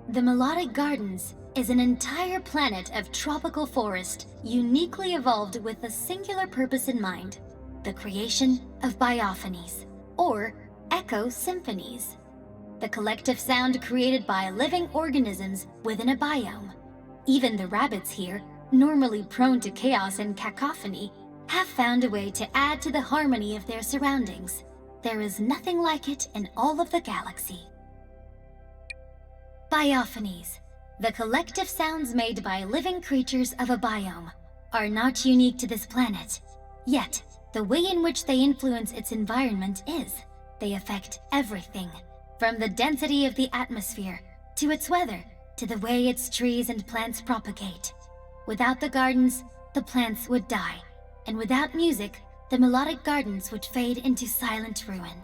The Melodic Gardens is an entire planet of tropical forest uniquely evolved with a singular purpose in mind: the creation of biophonies, or echo symphonies. The collective sound created by living organisms within a biome. Even the rabbits here, normally prone to chaos and cacophony, have found a way to add to the harmony of their surroundings. There is nothing like it in all of the galaxy. Biophonies, the collective sounds made by living creatures of a biome, are not unique to this planet. Yet, the way in which they influence its environment is. They affect everything, from the density of the atmosphere, to its weather, to the way its trees and plants propagate. Without the gardens, the plants would die, and without music, the Melodic Gardens would fade into silent ruin.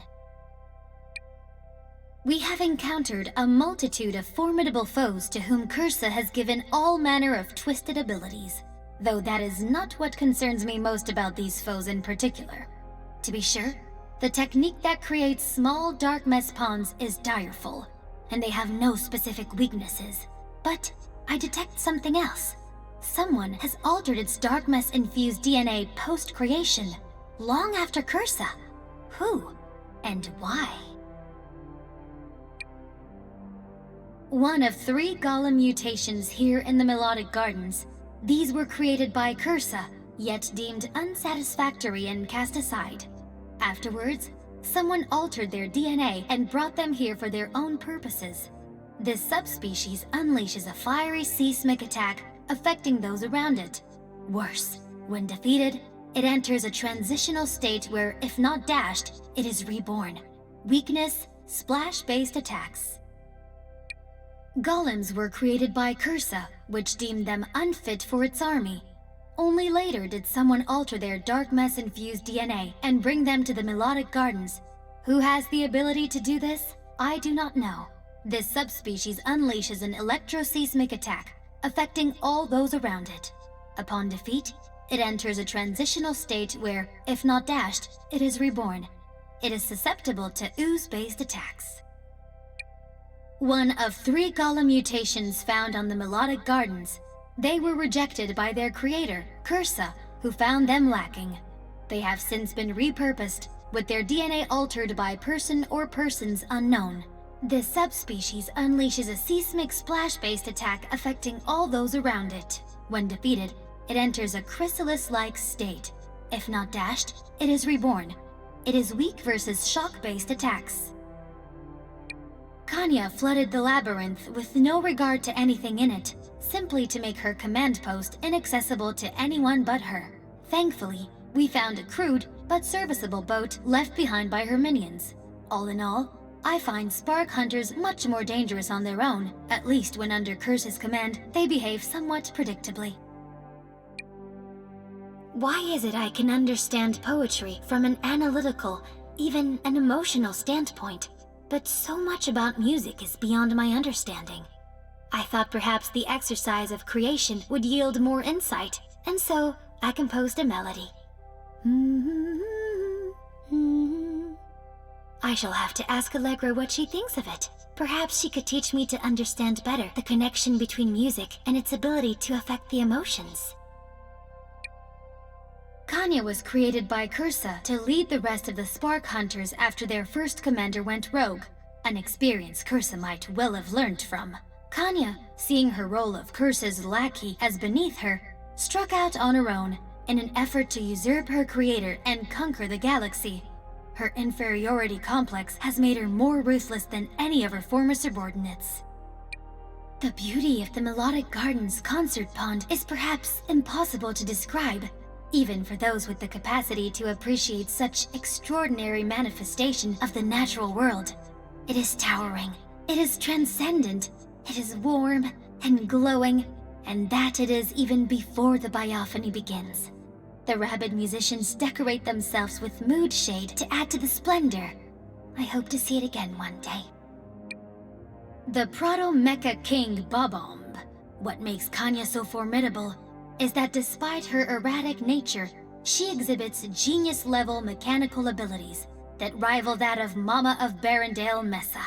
We have encountered a multitude of formidable foes to whom Cursa has given all manner of twisted abilities, though that is not what concerns me most about these foes in particular. To be sure, the technique that creates small dark mess pawns is direful, and they have no specific weaknesses. But I detect something else. Someone has altered its dark mess-infused DNA post-creation, long after Cursa. Who and why? One of 3 golem mutations here in the Melodic Gardens. These were created by Cursa, yet deemed unsatisfactory and cast aside. Afterwards, someone altered their DNA and brought them here for their own purposes. This subspecies unleashes a fiery seismic attack, affecting those around it. Worse, when defeated, it enters a transitional state where, if not dashed, it is reborn. Weakness, splash-based attacks. Golems were created by Cursa, which deemed them unfit for its army. Only later did someone alter their dark mess-infused DNA and bring them to the Melodic Gardens. Who has the ability to do this? I do not know. This subspecies unleashes an electroseismic attack, affecting all those around it. Upon defeat, it enters a transitional state where, if not dashed, it is reborn. It is susceptible to ooze-based attacks. One of 3 golem mutations found on the Melodic Gardens. They were rejected by their creator, Cursa, who found them lacking. They have since been repurposed, with their DNA altered by person or persons unknown. This subspecies unleashes a seismic splash-based attack affecting all those around it. When defeated, it enters a chrysalis-like state. If not dashed, it is reborn. It is weak versus shock-based attacks. Kanya flooded the labyrinth with no regard to anything in it, simply to make her command post inaccessible to anyone but her. Thankfully, we found a crude but serviceable boat left behind by her minions. All in all, I find spark hunters much more dangerous on their own. At least when under Cursa's command, they behave somewhat predictably. Why is it I can understand poetry from an analytical, even an emotional standpoint, but so much about music is beyond my understanding? I thought perhaps the exercise of creation would yield more insight, and so I composed a melody. I shall have to ask Allegra what she thinks of it. Perhaps she could teach me to understand better the connection between music and its ability to affect the emotions. Kanya was created by Cursa to lead the rest of the Spark Hunters after their first commander went rogue, an experience Cursa might well have learned from. Kanya, seeing her role of Cursa's lackey as beneath her, struck out on her own in an effort to usurp her creator and conquer the galaxy. Her inferiority complex has made her more ruthless than any of her former subordinates. The beauty of the Melodic Gardens concert pond is perhaps impossible to describe, even for those with the capacity to appreciate such extraordinary manifestation of the natural world. It is towering, it is transcendent, it is warm and glowing, and that it is even before the biophony begins. The Rabbid musicians decorate themselves with mood shade to add to the splendor. I hope to see it again one day. The Proto-Mecha King Bobomb. What makes Kanya so formidable is that despite her erratic nature, she exhibits genius-level mechanical abilities that rival that of Mama of Barrendale Mesa.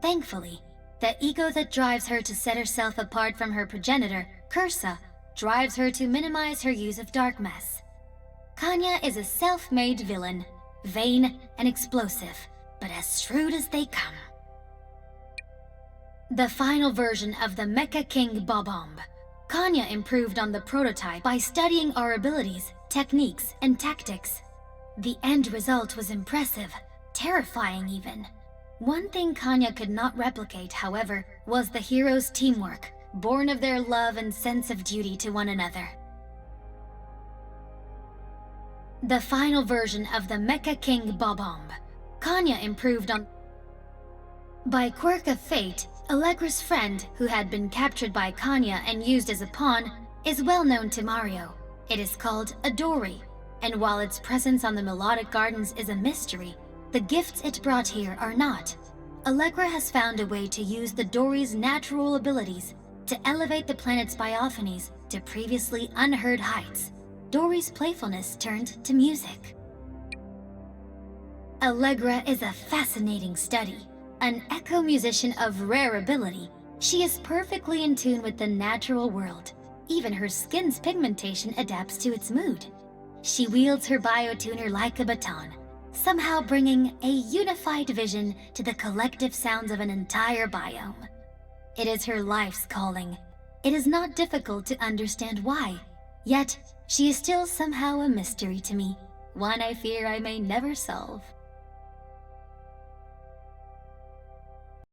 Thankfully, The ego that drives her to set herself apart from her progenitor, Cursa, drives her to minimize her use of dark mess. Kanya is a self-made villain, vain and explosive, but as shrewd as they come. The final version of the Mecha King Bob-omb. Kanya improved on the prototype by studying our abilities, techniques, and tactics. The end result was impressive, terrifying even. One thing Kanya could not replicate, however, was the heroes' teamwork, born of their love and sense of duty to one another. The final version of the Mecha King Bob-omb. Kanya improved on... By quirk of fate, Allegra's friend, who had been captured by Kanya and used as a pawn, is well known to Mario. It is called a Dory, and while its presence on the Melodic Gardens is a mystery, the gifts it brought here are not. Allegra has found a way to use the Dory's natural abilities to elevate the planet's biophonies to previously unheard heights. Dory's playfulness turned to music. Allegra is a fascinating study. An echo musician of rare ability, she is perfectly in tune with the natural world. Even her skin's pigmentation adapts to its mood. She wields her biotuner like a baton, somehow bringing a unified vision to the collective sounds of an entire biome. It is her life's calling. It is not difficult to understand why. Yet, she is still somehow a mystery to me, one I fear I may never solve.